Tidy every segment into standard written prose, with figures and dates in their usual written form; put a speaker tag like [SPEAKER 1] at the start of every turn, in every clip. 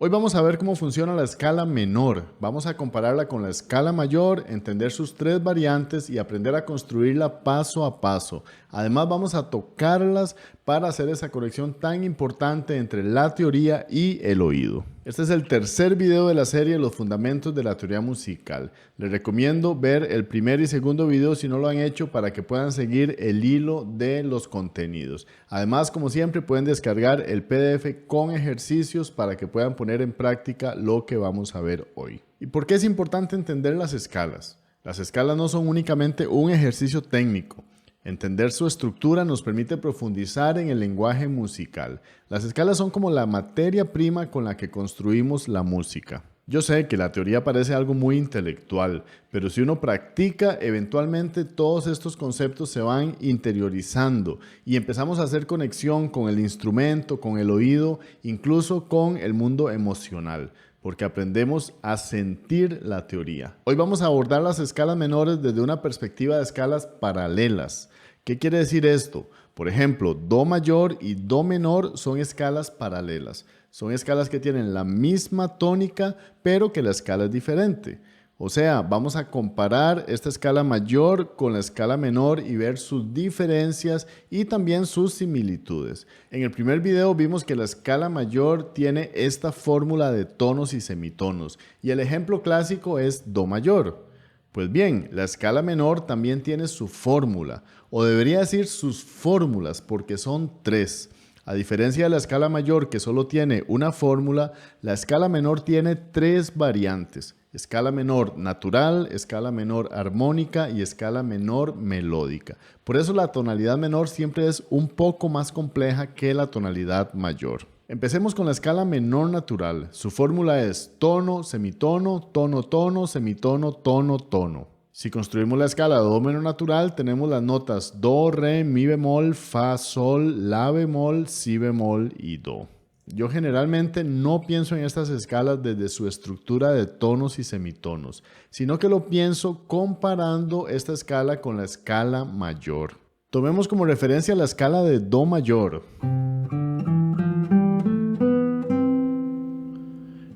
[SPEAKER 1] Hoy vamos a ver cómo funciona la escala menor. Vamos a compararla con la escala mayor, entender sus tres variantes y aprender a construirla paso a paso. Además vamos a tocarlas para hacer esa conexión tan importante entre la teoría y el oído. Este es el tercer video de la serie Los Fundamentos de la Teoría Musical. Les recomiendo ver el primer y segundo video si no lo han hecho para que puedan seguir el hilo de los contenidos. Además, como siempre, pueden descargar el PDF con ejercicios para que puedan poner en práctica lo que vamos a ver hoy. ¿Y por qué es importante entender las escalas? Las escalas no son únicamente un ejercicio técnico. Entender su estructura nos permite profundizar en el lenguaje musical. Las escalas son como la materia prima con la que construimos la música. Yo sé que la teoría parece algo muy intelectual, pero si uno practica, eventualmente todos estos conceptos se van interiorizando y empezamos a hacer conexión con el instrumento, con el oído, incluso con el mundo emocional, porque aprendemos a sentir la teoría. Hoy vamos a abordar las escalas menores desde una perspectiva de escalas paralelas. ¿Qué quiere decir esto? Por ejemplo, Do mayor y Do menor son escalas paralelas. Son escalas que tienen la misma tónica, pero que la escala es diferente. O sea, vamos a comparar esta escala mayor con la escala menor y ver sus diferencias y también sus similitudes. En el primer video vimos que la escala mayor tiene esta fórmula de tonos y semitonos y el ejemplo clásico es Do mayor. Pues bien, la escala menor también tiene su fórmula, o debería decir sus fórmulas, porque son tres. A diferencia de la escala mayor, que solo tiene una fórmula, la escala menor tiene tres variantes: escala menor natural, escala menor armónica y escala menor melódica. Por eso la tonalidad menor siempre es un poco más compleja que la tonalidad mayor. Empecemos con la escala menor natural. Su fórmula es tono, semitono, tono, tono, semitono, tono, tono. Si construimos la escala Do menor natural, tenemos las notas Do, Re, Mi bemol, Fa, Sol, La bemol, Si bemol y Do. Yo generalmente no pienso en estas escalas desde su estructura de tonos y semitonos, sino que lo pienso comparando esta escala con la escala mayor. Tomemos como referencia la escala de Do mayor.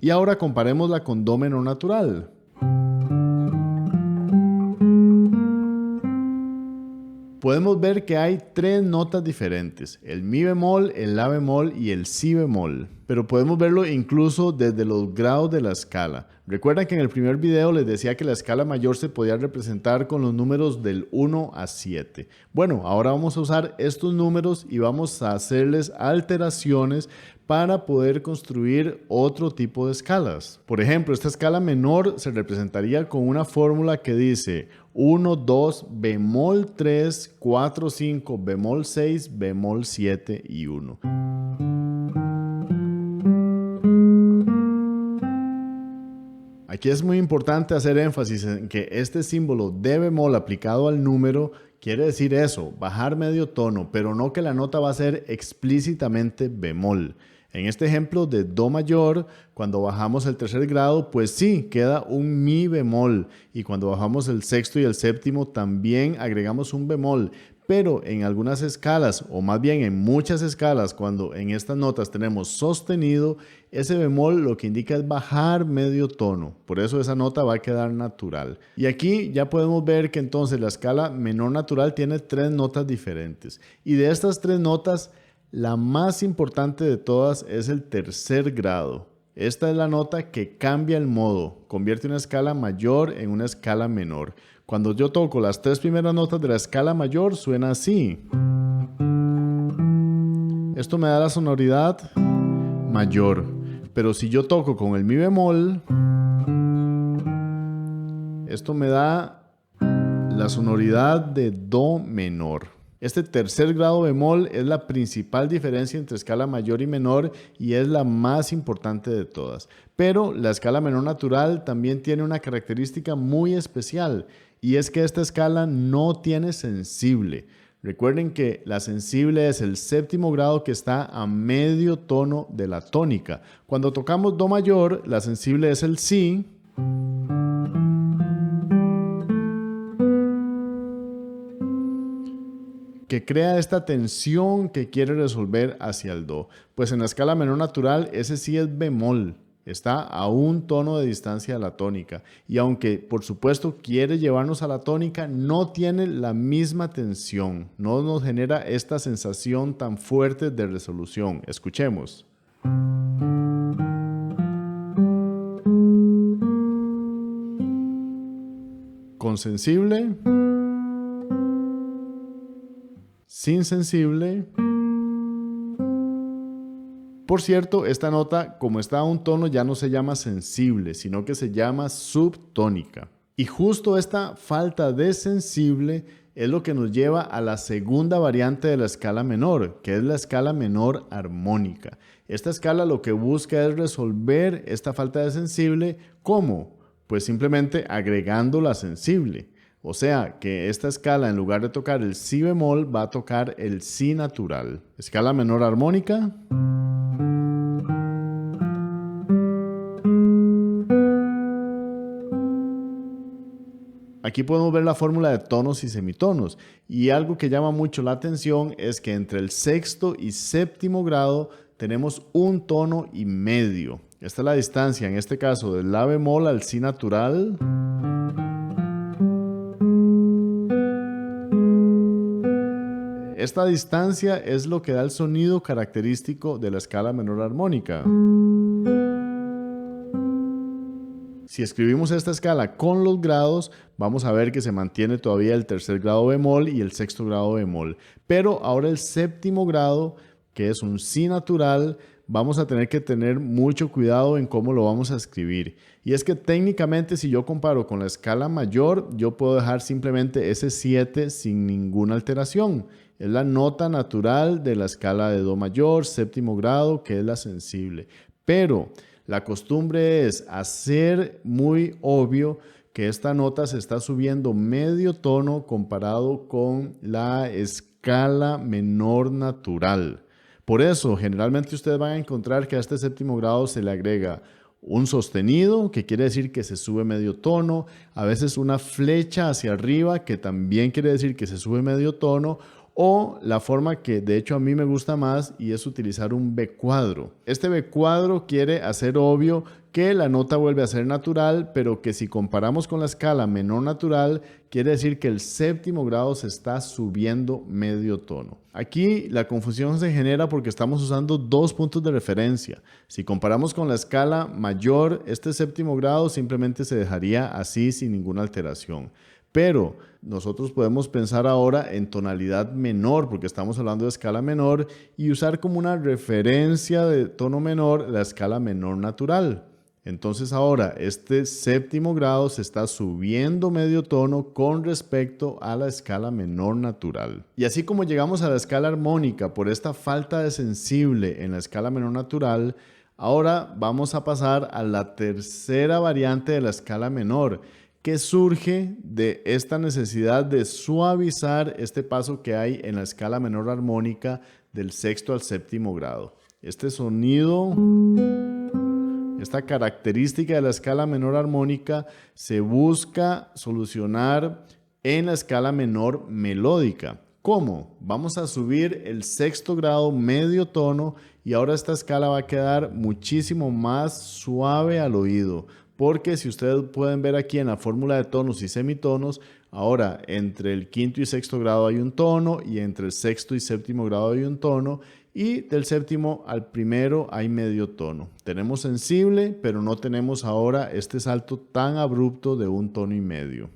[SPEAKER 1] Y ahora comparémosla con Do menor natural. Podemos ver que hay tres notas diferentes: el Mi bemol, el La bemol y el Si bemol. Pero podemos verlo incluso desde los grados de la escala. Recuerdan que en el primer video les decía que la escala mayor se podía representar con los números del 1 a 7. Bueno, ahora vamos a usar estos números y vamos a hacerles alteraciones para poder construir otro tipo de escalas. Por ejemplo, esta escala menor se representaría con una fórmula que dice 1, 2, bemol 3, 4, 5, bemol 6, bemol 7 y 1. Aquí es muy importante hacer énfasis en que este símbolo de bemol aplicado al número quiere decir eso, bajar medio tono, pero no que la nota va a ser explícitamente bemol. En este ejemplo de Do mayor, cuando bajamos el tercer grado, pues sí, queda un Mi bemol. Y cuando bajamos el sexto y el séptimo, también agregamos un bemol. Pero en algunas escalas, o más bien en muchas escalas, cuando en estas notas tenemos sostenido, ese bemol lo que indica es bajar medio tono. Por eso esa nota va a quedar natural. Y aquí ya podemos ver que entonces la escala menor natural tiene tres notas diferentes. Y de estas tres notas, la más importante de todas es el tercer grado. Esta es la nota que cambia el modo, convierte una escala mayor en una escala menor. Cuando yo toco las tres primeras notas de la escala mayor, suena así. Esto me da la sonoridad mayor. Pero si yo toco con el Mi bemol, esto me da la sonoridad de Do menor. Este tercer grado bemol es la principal diferencia entre escala mayor y menor y es la más importante de todas. Pero la escala menor natural también tiene una característica muy especial y es que esta escala no tiene sensible. Recuerden que la sensible es el séptimo grado que está a medio tono de la tónica. Cuando tocamos Do mayor, la sensible es el Si. Que crea esta tensión que quiere resolver hacia el Do. Pues en la escala menor natural ese sí es bemol. está a un tono de distancia de la tónica. Y aunque por supuesto quiere llevarnos a la tónica, no tiene la misma tensión, no nos genera esta sensación tan fuerte de resolución. Escuchemos. Con sensible, sin sensible. Por cierto, esta nota, como está a un tono, ya no se llama sensible, sino que se llama subtónica. Y justo esta falta de sensible es lo que nos lleva a la segunda variante de la escala menor, que es la escala menor armónica. Esta escala lo que busca es resolver esta falta de sensible. ¿Cómo? Pues simplemente agregando la sensible. O sea que esta escala, en lugar de tocar el si bemol, va a tocar el si natural. Escala menor armónica. Aquí podemos ver la fórmula de tonos y semitonos, y algo que llama mucho la atención es que entre el sexto y séptimo grado tenemos un tono y medio. Esta es la distancia, en este caso, del la bemol al si natural. Esta distancia es lo que da el sonido característico de la escala menor armónica. Si escribimos esta escala con los grados, vamos a ver que se mantiene todavía el tercer grado bemol y el sexto grado bemol. Pero ahora el séptimo grado, que es un si natural, vamos a tener que tener mucho cuidado en cómo lo vamos a escribir. Y es que técnicamente, si yo comparo con la escala mayor, yo puedo dejar simplemente ese 7 sin ninguna alteración. Es la nota natural de la escala de do mayor, séptimo grado, que es la sensible. Pero la costumbre es hacer muy obvio que esta nota se está subiendo medio tono comparado con la escala menor natural. Por eso, generalmente ustedes van a encontrar que a este séptimo grado se le agrega un sostenido, que quiere decir que se sube medio tono, a veces una flecha hacia arriba, que también quiere decir que se sube medio tono, o la forma que de hecho a mí me gusta más y es utilizar un B cuadro. Este B cuadro quiere hacer obvio que la nota vuelve a ser natural, pero que si comparamos con la escala menor natural, quiere decir que el séptimo grado se está subiendo medio tono. Aquí la confusión se genera porque estamos usando dos puntos de referencia. Si comparamos con la escala mayor, este séptimo grado simplemente se dejaría así sin ninguna alteración. Pero nosotros podemos pensar ahora en tonalidad menor, porque estamos hablando de escala menor, y usar como una referencia de tono menor la escala menor natural. Entonces ahora este séptimo grado se está subiendo medio tono con respecto a la escala menor natural. Y así como llegamos a la escala armónica por esta falta de sensible en la escala menor natural, ahora vamos a pasar a la tercera variante de la escala menor, que surge de esta necesidad de suavizar este paso que hay en la escala menor armónica del sexto al séptimo grado. Este sonido, esta característica de la escala menor armónica se busca solucionar en la escala menor melódica. ¿Cómo? Vamos a subir el sexto grado medio tono y ahora esta escala va a quedar muchísimo más suave al oído. Porque si ustedes pueden ver aquí en la fórmula de tonos y semitonos, ahora entre el quinto y sexto grado hay un tono y entre el sexto y séptimo grado hay un tono y del séptimo al primero hay medio tono. Tenemos sensible, pero no tenemos ahora este salto tan abrupto de un tono y medio.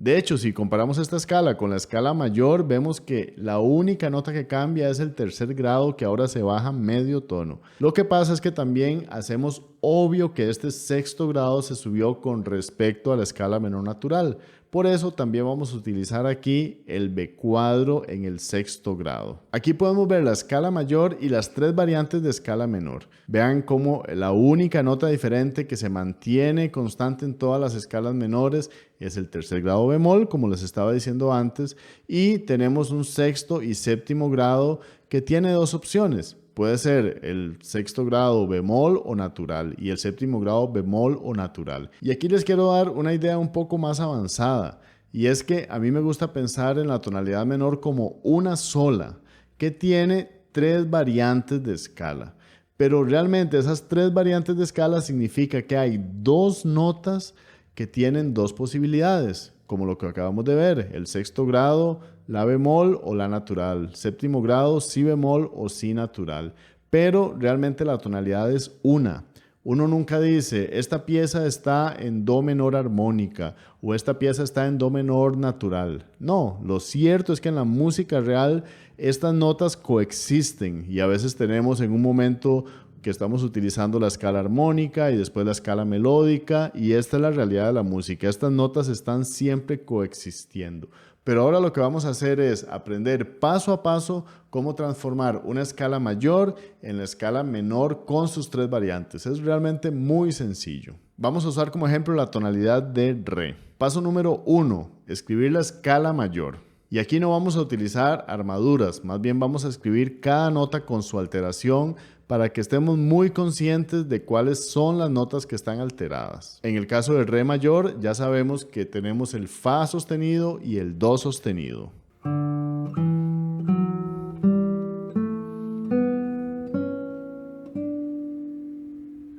[SPEAKER 1] De hecho, si comparamos esta escala con la escala mayor, vemos que la única nota que cambia es el tercer grado, que ahora se baja medio tono. Lo que pasa es que también hacemos obvio que este sexto grado se subió con respecto a la escala menor natural. Por eso también vamos a utilizar aquí el B cuadro en el sexto grado. Aquí podemos ver la escala mayor y las tres variantes de escala menor. Vean cómo la única nota diferente que se mantiene constante en todas las escalas menores es el tercer grado bemol, como les estaba diciendo antes, y tenemos un sexto y séptimo grado que tiene dos opciones. Puede ser el sexto grado bemol o natural y el séptimo grado bemol o natural. Y aquí les quiero dar una idea un poco más avanzada. y es que a mí me gusta pensar en la tonalidad menor como una sola, que tiene 3 variantes de escala. Pero realmente esas 3 variantes de escala significa que hay 2 notas que tienen 2 posibilidades, como lo que acabamos de ver, el sexto grado, la bemol o la natural, séptimo grado, si bemol o si natural. Pero realmente la tonalidad es una. Uno nunca dice, esta pieza está en do menor armónica o esta pieza está en do menor natural. No, lo cierto es que en la música real estas notas coexisten y a veces tenemos en un momento que estamos utilizando la escala armónica y después la escala melódica, y esta es la realidad de la música. Estas notas están siempre coexistiendo. Pero ahora lo que vamos a hacer es aprender paso a paso cómo transformar una escala mayor en la escala menor con sus 3 variantes. Es realmente muy sencillo. Vamos a usar como ejemplo la tonalidad de re. Paso número 1, escribir la escala mayor. Y aquí no vamos a utilizar armaduras, más bien vamos a escribir cada nota con su alteración para que estemos muy conscientes de cuáles son las notas que están alteradas. En el caso del re mayor ya sabemos que tenemos el fa sostenido y el do sostenido.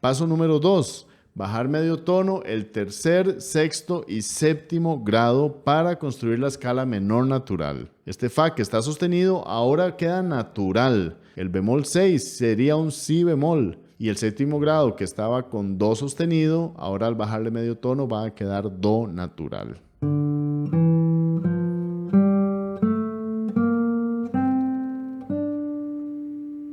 [SPEAKER 1] Paso número 2. Bajar medio tono el tercer, sexto y séptimo grado para construir la escala menor natural. Este fa que está sostenido ahora queda natural. El bemol 6 sería un si bemol. Y el séptimo grado que estaba con do sostenido, ahora al bajarle medio tono va a quedar do natural.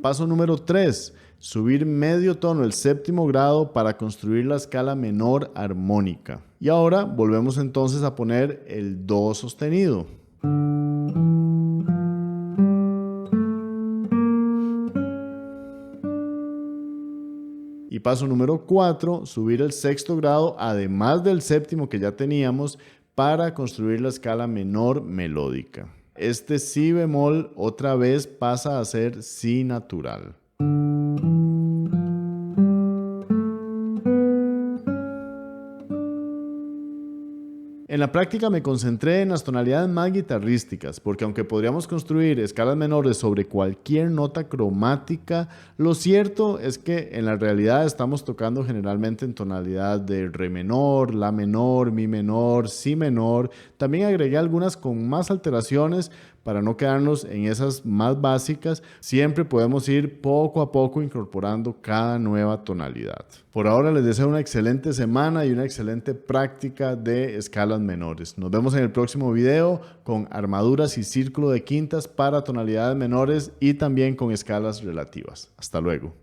[SPEAKER 1] Paso número 3. Subir medio tono el séptimo grado para construir la escala menor armónica. Y ahora volvemos entonces a poner el do sostenido. Y paso número 4, subir el sexto grado además del séptimo que ya teníamos para construir la escala menor melódica. Este si bemol otra vez pasa a ser si natural. En la práctica me concentré en las tonalidades más guitarrísticas, porque aunque podríamos construir escalas menores sobre cualquier nota cromática, lo cierto es que en la realidad estamos tocando generalmente en tonalidad de re menor, la menor, mi menor, si menor. También agregué algunas con más alteraciones para no quedarnos en esas más básicas. Siempre podemos ir poco a poco incorporando cada nueva tonalidad. Por ahora les deseo una excelente semana y una excelente práctica de escalas menores. Nos vemos en el próximo video con armaduras y círculo de quintas para tonalidades menores y también con escalas relativas. Hasta luego.